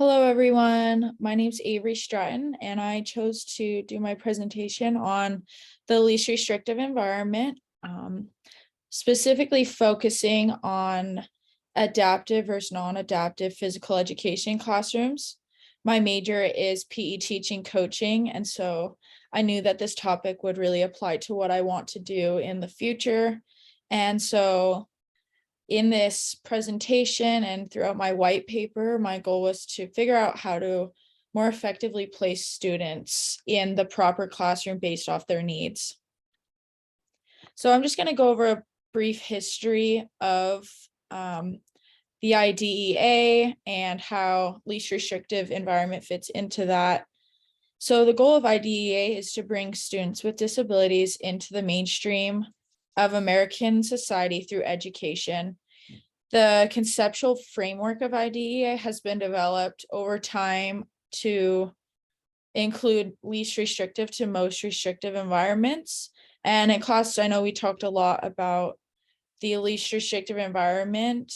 Hello, everyone. My name's Avery Stratton, and I chose to do my presentation on the least restrictive environment, specifically focusing on adaptive versus non-adaptive physical education classrooms. My major is PE teaching coaching, and so I knew that this topic would really apply to what I want to do in the future. And so in this presentation and throughout my white paper, my goal was to figure out how to more effectively place students in the proper classroom based off their needs. So I'm just going to go over a brief history of the IDEA and how least restrictive environment fits into that. So the goal of IDEA is to bring students with disabilities into the mainstream of American society through education. The conceptual framework of IDEA has been developed over time to include least restrictive to most restrictive environments. And in class, I know we talked a lot about the least restrictive environment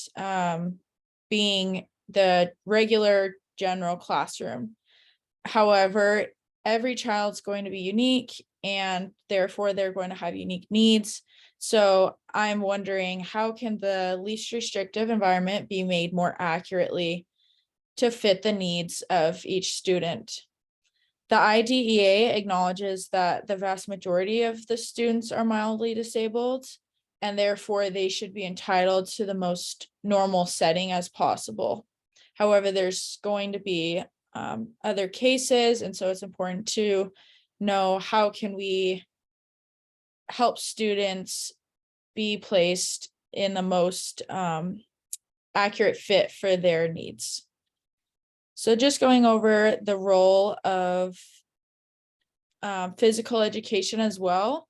being the regular general classroom. However, every child's going to be unique, and therefore they're going to have unique needs. So I'm wondering, how can the least restrictive environment be made more accurately to fit the needs of each student? The IDEA acknowledges that the vast majority of the students are mildly disabled, and therefore they should be entitled to the most normal setting as possible. However, there's going to be other cases, and so it's important to know how can we help students be placed in the most accurate fit for their needs. So just going over the role of physical education as well.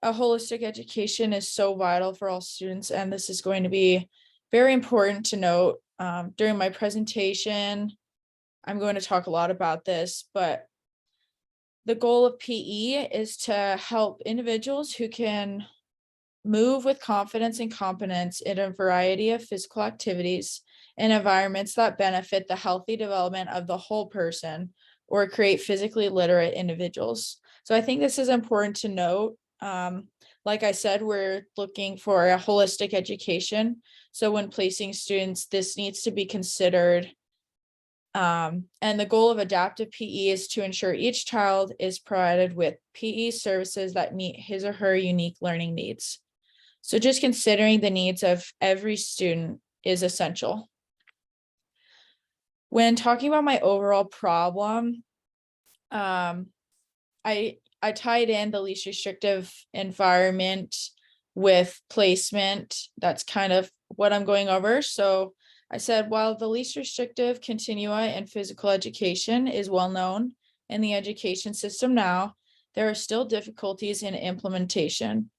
A holistic education is so vital for all students, and this is going to be very important to note. During my presentation, I'm going to talk a lot about this, but the goal of PE is to help individuals who can move with confidence and competence in a variety of physical activities in environments that benefit the healthy development of the whole person or create physically literate individuals. So I think this is important to note. Like I said, we're looking for a holistic education. So when placing students, this needs to be considered. And the goal of adaptive PE is to ensure each child is provided with PE services that meet his or her unique learning needs. So just considering the needs of every student is essential. When talking about my overall problem, I tied in the least restrictive environment with placement. That's kind of what I'm going over. So I said, while the least restrictive continua in physical education is well known in the education system now, there are still difficulties in implementation.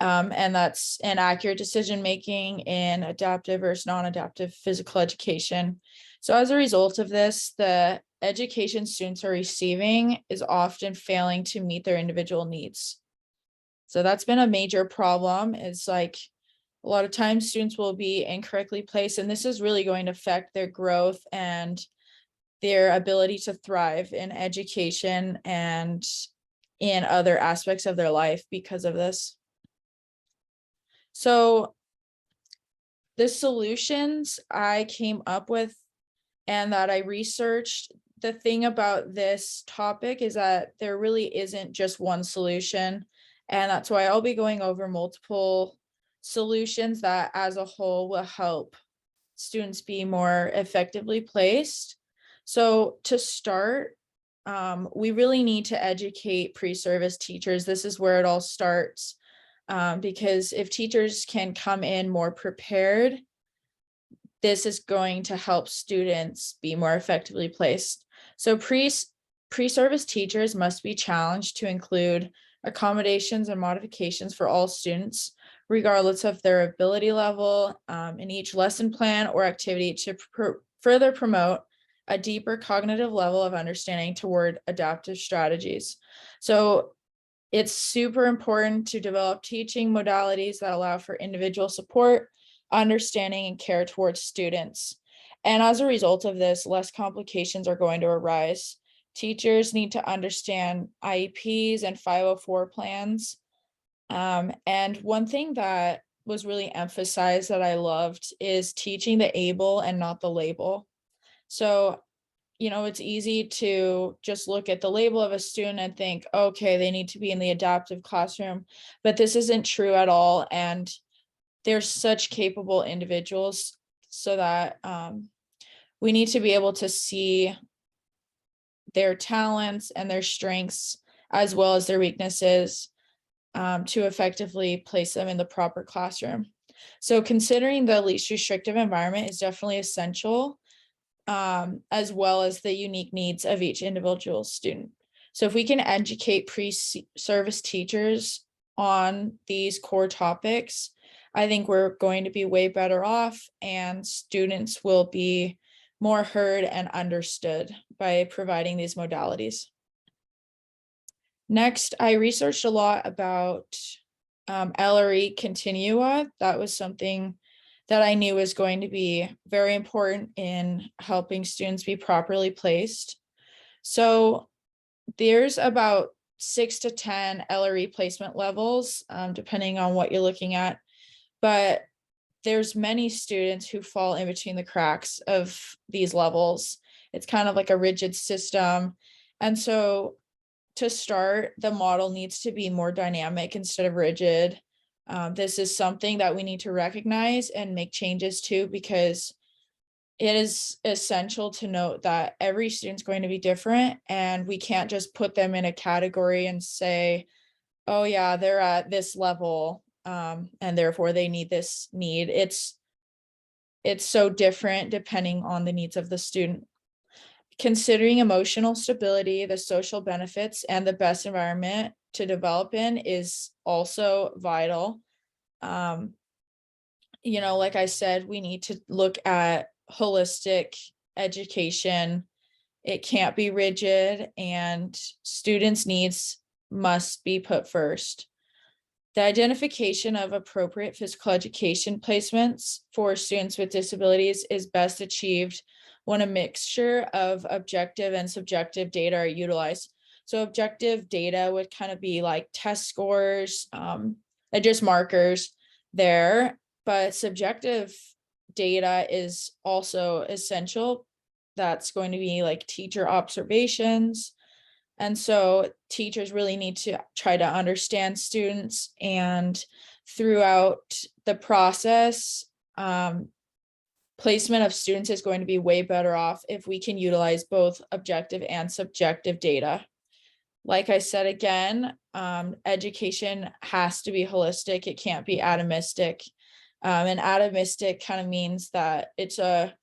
And that's inaccurate decision-making in adaptive versus non-adaptive physical education. So as a result of this, the education students are receiving is often failing to meet their individual needs. So that's been a major problem. It's like a lot of times students will be incorrectly placed, and this is really going to affect their growth and their ability to thrive in education and in other aspects of their life because of this. So the solutions I came up with and that I researched, the thing about this topic is that there really isn't just one solution. And that's why I'll be going over multiple solutions that as a whole will help students be more effectively placed. So to start, we really need to educate pre-service teachers. This is where it all starts. Because if teachers can come in more prepared, this is going to help students be more effectively placed. So pre-service teachers must be challenged to include accommodations and modifications for all students, regardless of their ability level, in each lesson plan or activity to further promote a deeper cognitive level of understanding toward adaptive strategies. So it's super important to develop teaching modalities that allow for individual support, understanding, and care towards students. And as a result of this, less complications are going to arise. Teachers need to understand IEPs and 504 plans. And one thing that was really emphasized that I loved is teaching the able and not the label. So, it's easy to just look at the label of a student and think, okay, they need to be in the adaptive classroom, but this isn't true at all. And they're such capable individuals, so that we need to be able to see their talents and their strengths as well as their weaknesses to effectively place them in the proper classroom. So considering the least restrictive environment is definitely essential, as well as the unique needs of each individual student. So if we can educate pre-service teachers on these core topics, I think we're going to be way better off, and students will be more heard and understood by providing these modalities. Next, I researched a lot about LRE continua. That was something that I knew was going to be very important in helping students be properly placed. So there's about 6 to 10 LRE placement levels, depending on what you're looking at. But there's many students who fall in between the cracks of these levels. It's kind of like a rigid system. And so to start, the model needs to be more dynamic instead of rigid. This is something that we need to recognize and make changes to, because it is essential to note that every student's going to be different, and we can't just put them in a category and say, oh yeah, they're at this level, and therefore they need this need. It's so different depending on the needs of the student. Considering emotional stability, the social benefits, and the best environment to develop in is also vital. Like I said, we need to look at holistic education. It can't be rigid, and students' needs must be put first. The identification of appropriate physical education placements for students with disabilities is best achieved when a mixture of objective and subjective data are utilized. So objective data would kind of be like test scores, just markers there, but subjective data is also essential. That's going to be like teacher observations. And so teachers really need to try to understand students, and throughout the process, placement of students is going to be way better off if we can utilize both objective and subjective data. Like I said, again, education has to be holistic. It can't be atomistic. And atomistic kind of means that it's a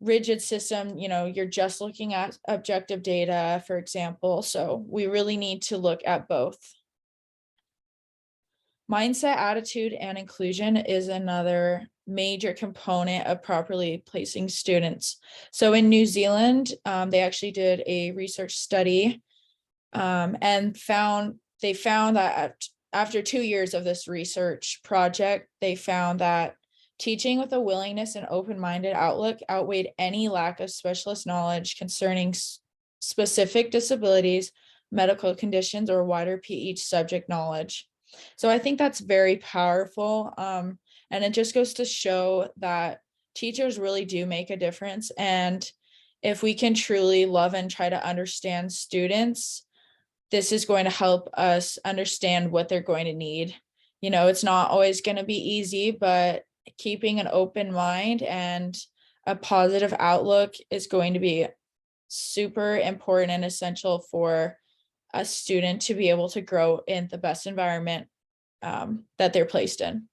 rigid system. You're just looking at objective data, for example. So we really need to look at both. Mindset, attitude, and inclusion is another major component of properly placing students. So in New Zealand, they actually did a research study, and they found that after 2 years of this research project, they found that teaching with a willingness and open-minded outlook outweighed any lack of specialist knowledge concerning specific disabilities, medical conditions, or wider PE subject knowledge. So I think that's very powerful. And it just goes to show that teachers really do make a difference. And if we can truly love and try to understand students, this is going to help us understand what they're going to need. It's not always going to be easy, but keeping an open mind and a positive outlook is going to be super important and essential for a student to be able to grow in the best environment that they're placed in.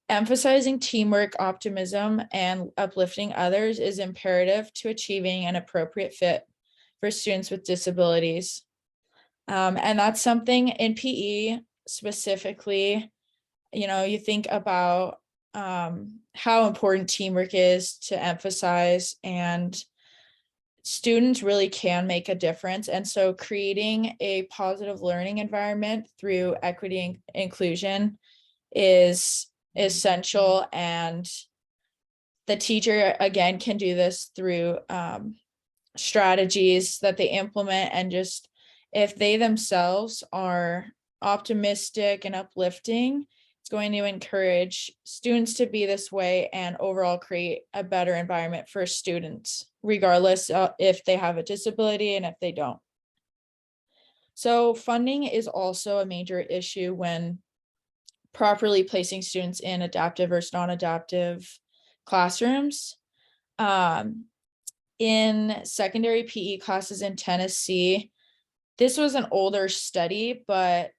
Emphasizing teamwork, optimism, and uplifting others is imperative to achieving an appropriate fit for students with disabilities. And that's something in PE specifically, you think about how important teamwork is to emphasize, and students really can make a difference. And so creating a positive learning environment through equity and inclusion is essential, and the teacher, again, can do this through strategies that they implement, and just if they themselves are optimistic and uplifting, it's going to encourage students to be this way and overall create a better environment for students, regardless if they have a disability and if they don't. So funding is also a major issue when properly placing students in adaptive versus non-adaptive classrooms. In secondary PE classes in Tennessee, this was an older study, but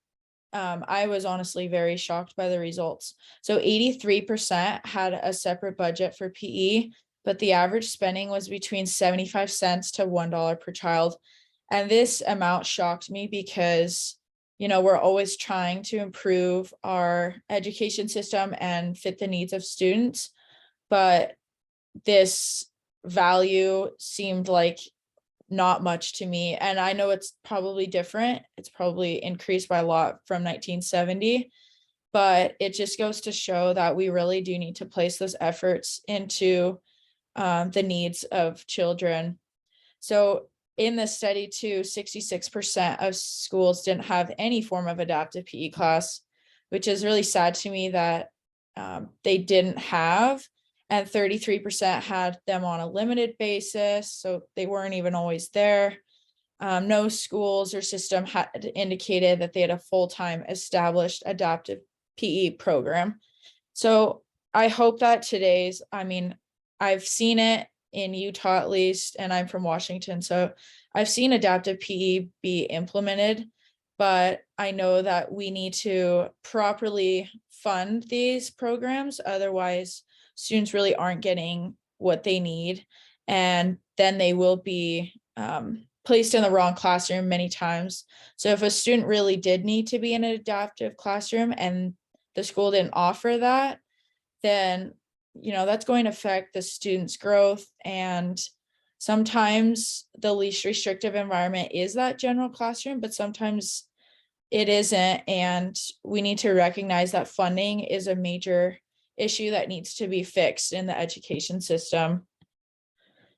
I was honestly very shocked by the results. So 83% had a separate budget for PE, but the average spending was between 75 cents to $1 per child. And this amount shocked me because, we're always trying to improve our education system and fit the needs of students, but this value seemed like not much to me. And I know it's probably different. It's probably increased by a lot from 1970, but it just goes to show that we really do need to place those efforts into the needs of children. So in this study too, 66% of schools didn't have any form of adaptive PE class, which is really sad to me that they didn't have. And 33% had them on a limited basis, so they weren't even always there. No schools or system had indicated that they had a full-time established adaptive PE program. So I hope that I've seen it in Utah at least, and I'm from Washington, so I've seen adaptive PE be implemented, but I know that we need to properly fund these programs, otherwise students really aren't getting what they need, and then they will be placed in the wrong classroom many times. So if a student really did need to be in an adaptive classroom and the school didn't offer that, then that's going to affect the student's growth. And sometimes the least restrictive environment is that general classroom, but sometimes it isn't, and we need to recognize that funding is a major issue that needs to be fixed in the education system.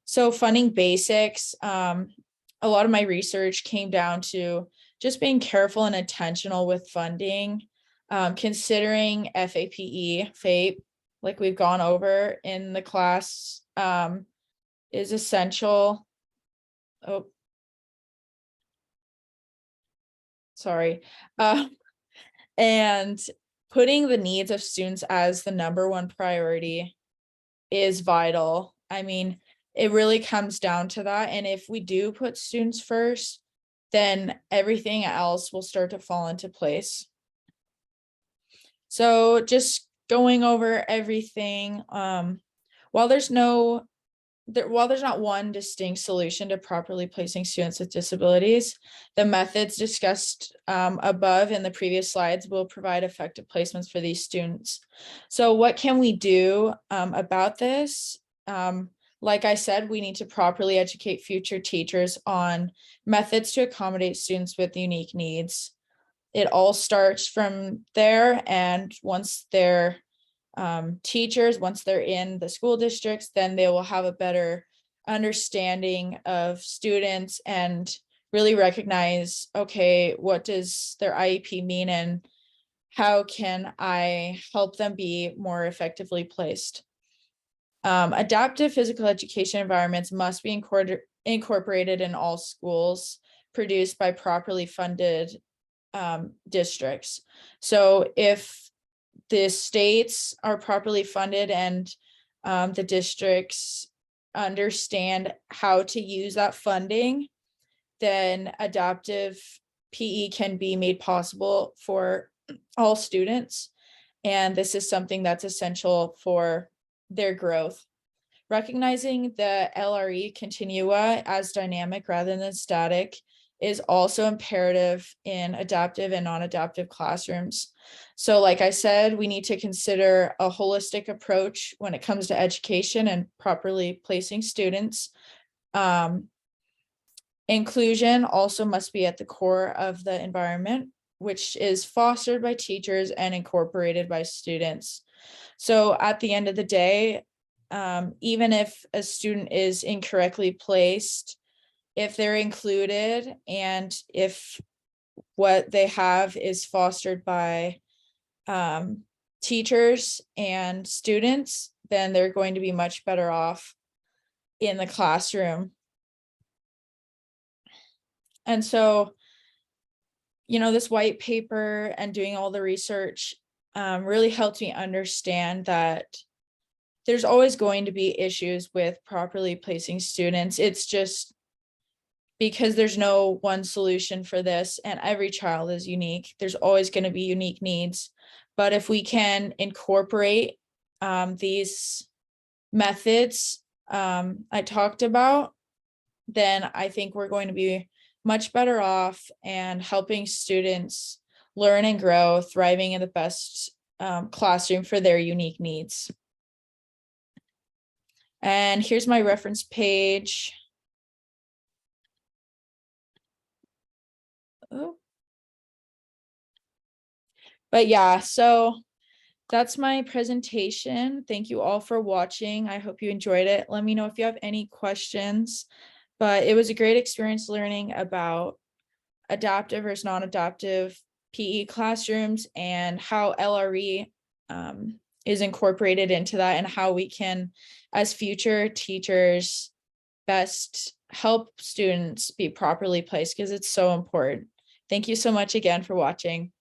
So funding basics, a lot of my research came down to just being careful and intentional with funding, considering FAPE, like we've gone over in the class, is essential. Oh, sorry. And putting the needs of students as the #1 priority is vital. It really comes down to that. And if we do put students first, then everything else will start to fall into place. So just going over everything, while there's not one distinct solution to properly placing students with disabilities, the methods discussed above in the previous slides will provide effective placements for these students. So what can we do about this? Like I said, we need to properly educate future teachers on methods to accommodate students with unique needs. It all starts from there, and once they're teachers, once they're in the school districts, then they will have a better understanding of students and really recognize, okay, what does their IEP mean and how can I help them be more effectively placed? Adaptive physical education environments must be incorporated in all schools produced by properly funded districts. So if the states are properly funded and the districts understand how to use that funding, then adaptive PE can be made possible for all students. And this is something that's essential for their growth. Recognizing the LRE continua as dynamic rather than static is also imperative in adaptive and non-adaptive classrooms. So like I said, we need to consider a holistic approach when it comes to education and properly placing students. Inclusion also must be at the core of the environment, which is fostered by teachers and incorporated by students. So at the end of the day, even if a student is incorrectly placed, if they're included and if what they have is fostered by teachers and students, then they're going to be much better off in the classroom. And so, this white paper and doing all the research really helped me understand that there's always going to be issues with properly placing students. It's just because there's no one solution for this, and every child is unique. There's always going to be unique needs. But if we can incorporate these methods I talked about, then I think we're going to be much better off and helping students learn and grow, thriving in the best classroom for their unique needs. And here's my reference page. Oh. But yeah, so that's my presentation. Thank you all for watching. I hope you enjoyed it. Let me know if you have any questions, but it was a great experience learning about adaptive versus non-adaptive PE classrooms and how LRE is incorporated into that, and how we can, as future teachers, best help students be properly placed, because it's so important. Thank you so much again for watching.